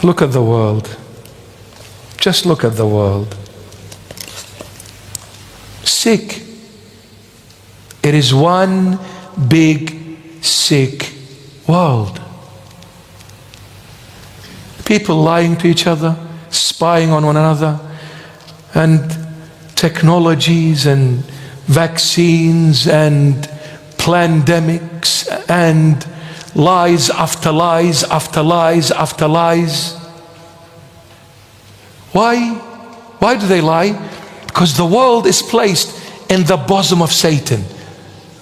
Look at the world. Just look at the world. Sick. It is one big sick world. People lying to each other, spying on one another, and technologies and vaccines and pandemics and lies after lies after lies after lies. Why? Why do they lie? Because the world is placed in the bosom of Satan,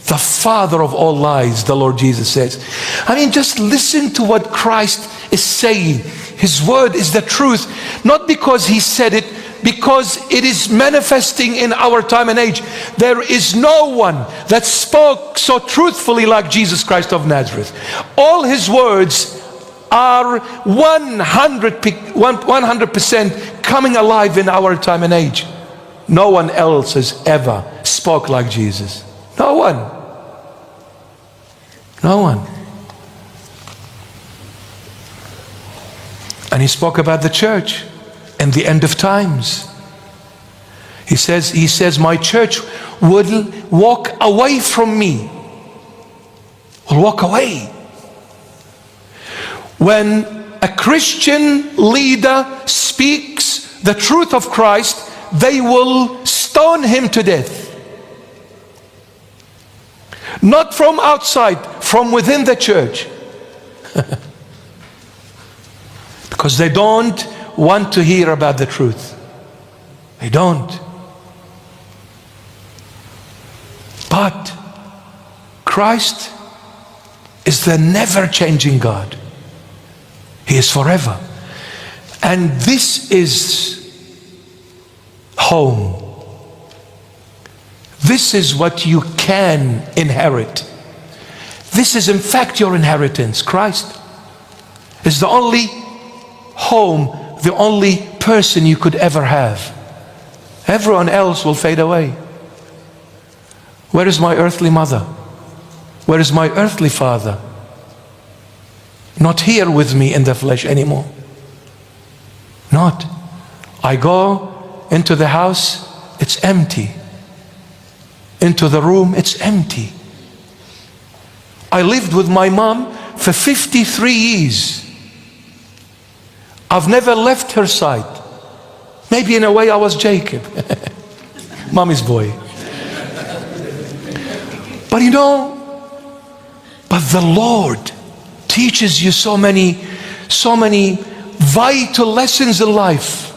the father of all lies, the Lord Jesus says. I mean, just listen to what Christ is saying. His word is the truth, not because he said it, because it is manifesting in our time and age. There is no one that spoke so truthfully like Jesus Christ of Nazareth. All his words are 100% coming alive in our time and age. No one else has ever spoke like Jesus. No one. No one. And he spoke about the church and the end of times. He says, my church will walk away from me. Will walk away. When a Christian leader speaks the truth of Christ, they will stone him to death. Not from outside, from within the church. Because they don't want to hear about the truth. They don't. But Christ is the never-changing God. He is forever. And this is home. This is what you can inherit. This is in fact your inheritance. Christ is the only home, the only person you could ever have. Everyone else will fade away. Where is my earthly mother? Where is my earthly father? Not here with me in the flesh anymore. Not. I go into the house, it's empty. Into the room, it's empty. I lived with my mom for 53 years. I've never left her side. Maybe in a way I was Jacob, mommy's boy. But you know, but the Lord teaches you so many vital lessons in life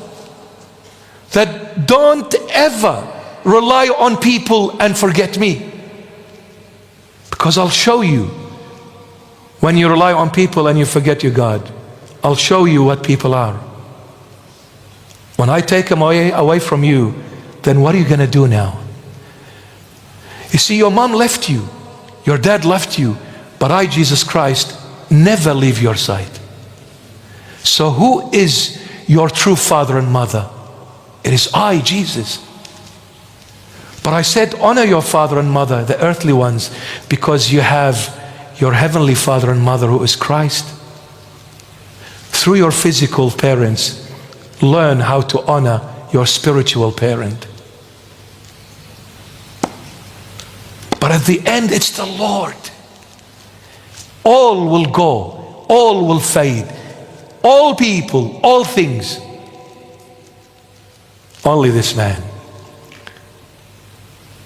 that don't ever rely on people and forget me. Because I'll show you when you rely on people and you forget your God. I'll show you what people are. When I take them away from you, then what are you going to do now? You see, your mom left you, your dad left you, but I, Jesus Christ, never leave your side. So who is your true father and mother? It is I, Jesus. But I said, honor your father and mother, the earthly ones, because you have your heavenly father and mother who is Christ. Through your physical parents, learn how to honor your spiritual parent. But at the end, it's the Lord. All will go, all will fade, all people, all things. Only this man.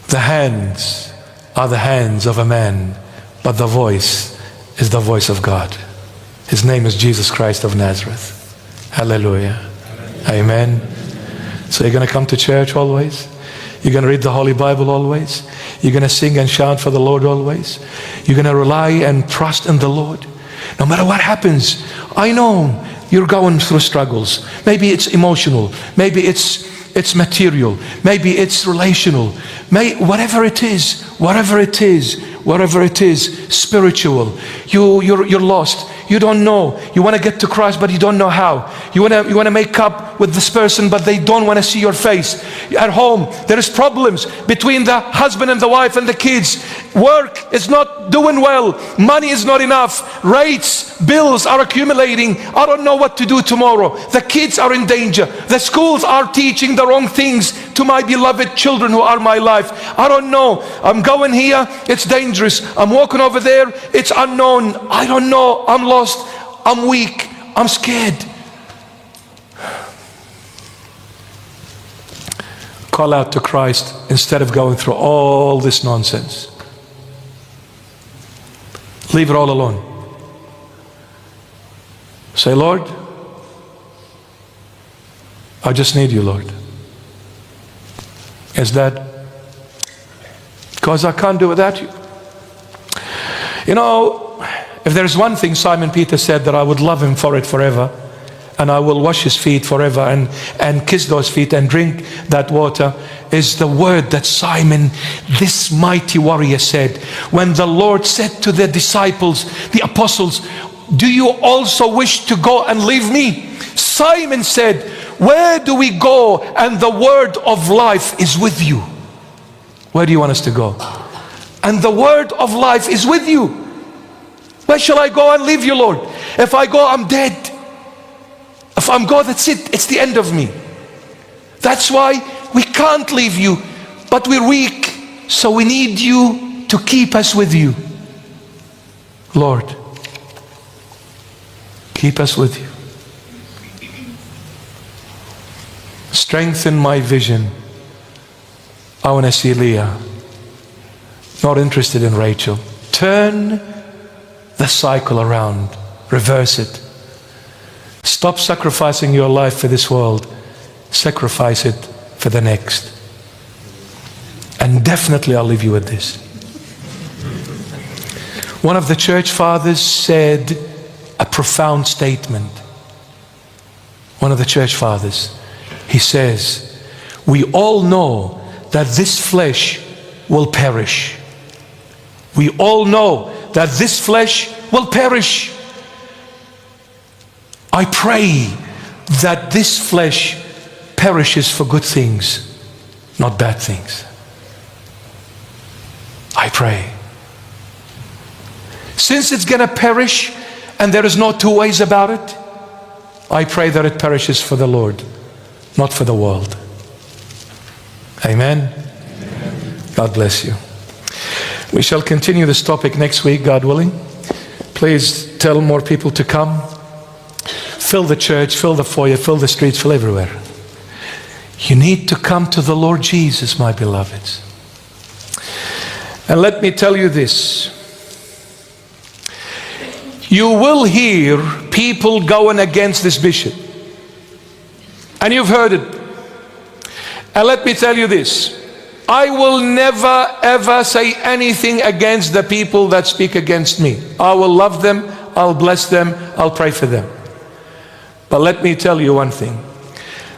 The hands are the hands of a man, but the voice is the voice of God. His name is Jesus Christ of Nazareth. Hallelujah. Amen. So you're going to come to church always? You're going to read the Holy Bible always? You're going to sing and shout for the Lord always? You're going to rely and trust in the Lord? No matter what happens, I know you're going through struggles. Maybe it's emotional. Maybe it's material. Maybe it's relational. Whatever it is, spiritual. You're lost. you don't know. You want to get to Christ, but you don't know how. You want to make up with this person, but they don't want to see your face. At home, there is problems between the husband and the wife and the kids. Work is not doing well. Money is not enough. Rates, bills are accumulating. I don't know what to do tomorrow. The kids are in danger. The schools are teaching the wrong things to my beloved children who are my life. I don't know. I'm going here, it's dangerous. I'm walking over there, it's unknown. I don't know. I'm lost. I'm weak. I'm scared. Call out to Christ instead of going through all this nonsense. Leave it all alone. Say, Lord, I just need you, Lord. Is that because I can't do without you? You know, if there's one thing Simon Peter said that I would love him for it forever, and I will wash his feet forever and kiss those feet and drink that water, is the word that Simon, this mighty warrior, said when the Lord said to the disciples, the apostles, do you also wish to go and leave me? Simon said, where do we go? And the word of life is with you. Where do you want us to go? And the word of life is with you. Where shall I go and leave you, Lord? If I go, I'm dead. If I'm God, that's it. It's the end of me. That's why we can't leave you, but we're weak. So we need you to keep us with you. Lord, keep us with you. Strengthen my vision. I want to see Leah. Not interested in Rachel. Turn the cycle around. Reverse it. Stop sacrificing your life for this world. Sacrifice it for the next. And definitely I'll leave you with this. One of the church fathers said a profound statement. One of the church fathers. He says, we all know that this flesh will perish. We all know that this flesh will perish. I pray that this flesh perishes for good things, not bad things. I pray. Since it's going to perish and there is no two ways about it, I pray that it perishes for the Lord, not for the world. Amen? Amen. God bless you. We shall continue this topic next week, God willing. Please tell more people to come. Fill the church, fill the foyer, fill the streets, fill everywhere. You need to come to the Lord Jesus, my beloveds. And let me tell you this. You will hear people going against this bishop. And you've heard it. And let me tell you this. I will never ever say anything against the people that speak against me. I will love them, I'll bless them, I'll pray for them. But let me tell you one thing.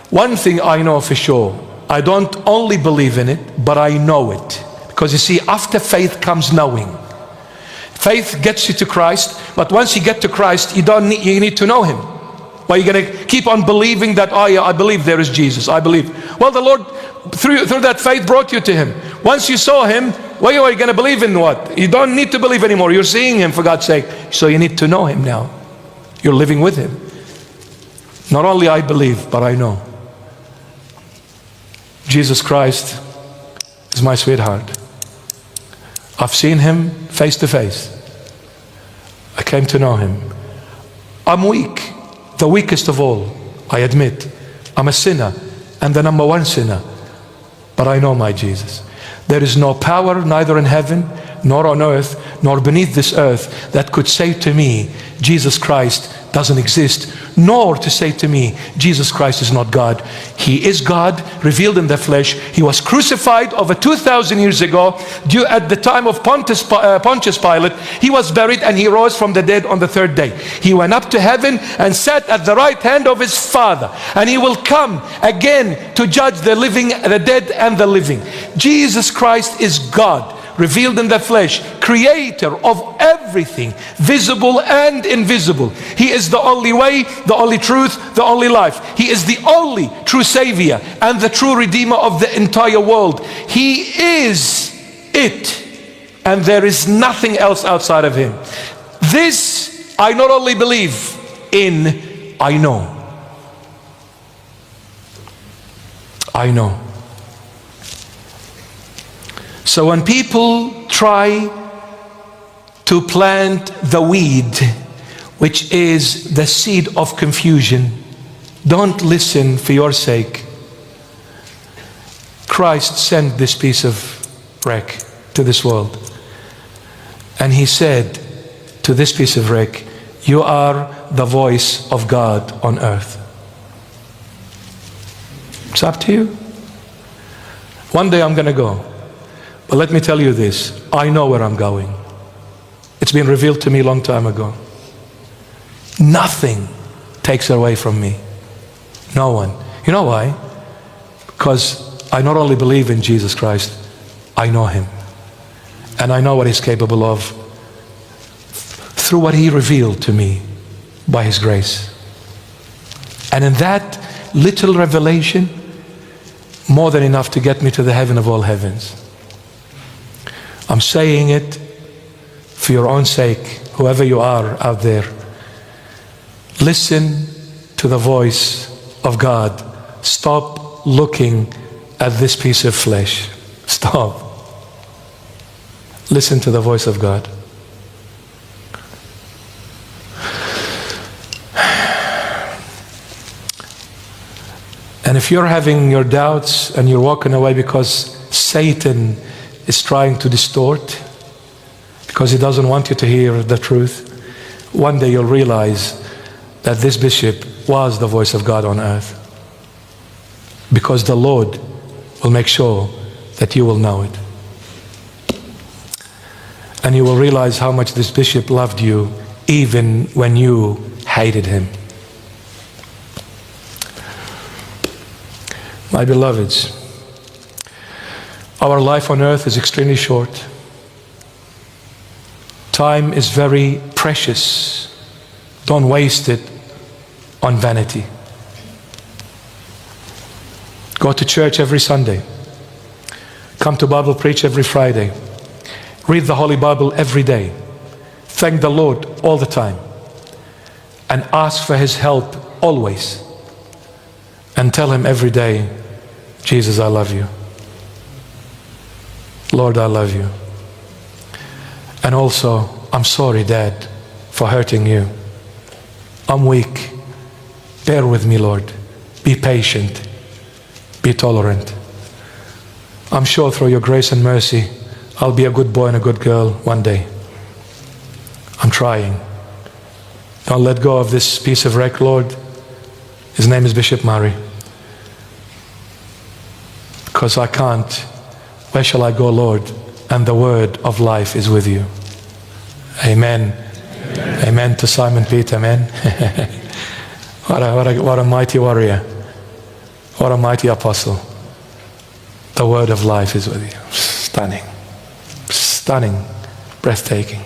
One thing I know for sure. I don't only believe in it, but I know it. Because you see, after faith comes knowing. Faith gets you to Christ, but once you get to Christ, you need to know Him. Well, you're going to keep on believing that, oh yeah, I believe there is Jesus. I believe. Well, the Lord, through that faith, brought you to Him. Once you saw Him, well, you are going to believe in what? You don't need to believe anymore. You're seeing Him, for God's sake. So you need to know Him now. You're living with Him. Not only I believe, but I know. Jesus Christ is my sweetheart. I've seen Him face to face. I came to know Him. I'm weak, the weakest of all, I admit. I'm a sinner, and the number one sinner. But I know my Jesus. There is no power, neither in heaven, nor on earth, nor beneath this earth, that could say to me, Jesus Christ doesn't exist, nor to say to me, Jesus Christ is not God. He is God, revealed in the flesh. He was crucified over 2,000 years ago, at the time of Pontius Pilate. He was buried and He rose from the dead on the third day. He went up to heaven and sat at the right hand of His Father. And He will come again to judge the living, the dead and the living. Jesus Christ is God. revealed in the flesh, creator of everything, visible and invisible. He is the only way, the only truth, the only life. He is the only true Savior and the true Redeemer of the entire world. He is it, and there is nothing else outside of Him. This I not only believe in, I know. I know. So when people try to plant the weed, which is the seed of confusion, don't listen for your sake. Christ sent this piece of wreck to this world. And He said to this piece of wreck, you are the voice of God on earth. It's up to you. One day I'm going to go. But let me tell you this, I know where I'm going. It's been revealed to me a long time ago. Nothing takes it away from me. No one. You know why? Because I not only believe in Jesus Christ, I know Him. And I know what He's capable of through what He revealed to me by His grace. And in that little revelation, more than enough to get me to the heaven of all heavens. I'm saying it for your own sake, whoever you are out there. Listen to the voice of God. Stop looking at this piece of flesh. Stop. Listen to the voice of God. And if you're having your doubts and you're walking away because Satan is trying to distort, because he doesn't want you to hear the truth, one day you'll realize that this bishop was the voice of God on earth. Because the Lord will make sure that you will know it. And you will realize how much this bishop loved you even when you hated him. My beloveds, our life on earth is extremely short. Time is very precious. Don't waste it on vanity. Go to church every Sunday. Come to Bible preach every Friday. Read the Holy Bible every day. Thank the Lord all the time. And ask for His help always. And tell Him every day, Jesus, I love you. Lord, I love you. And also, I'm sorry, Dad, for hurting you. I'm weak. Bear with me, Lord. Be patient. Be tolerant. I'm sure through your grace and mercy, I'll be a good boy and a good girl one day. I'm trying. Don't let go of this piece of wreck, Lord. His name is Bishop Murray. Because I can't. Where shall I go, Lord? And the word of life is with you. Amen. Amen, amen to Simon Peter, amen. What a mighty warrior. What a mighty apostle. The word of life is with you. Stunning. Stunning. Breathtaking.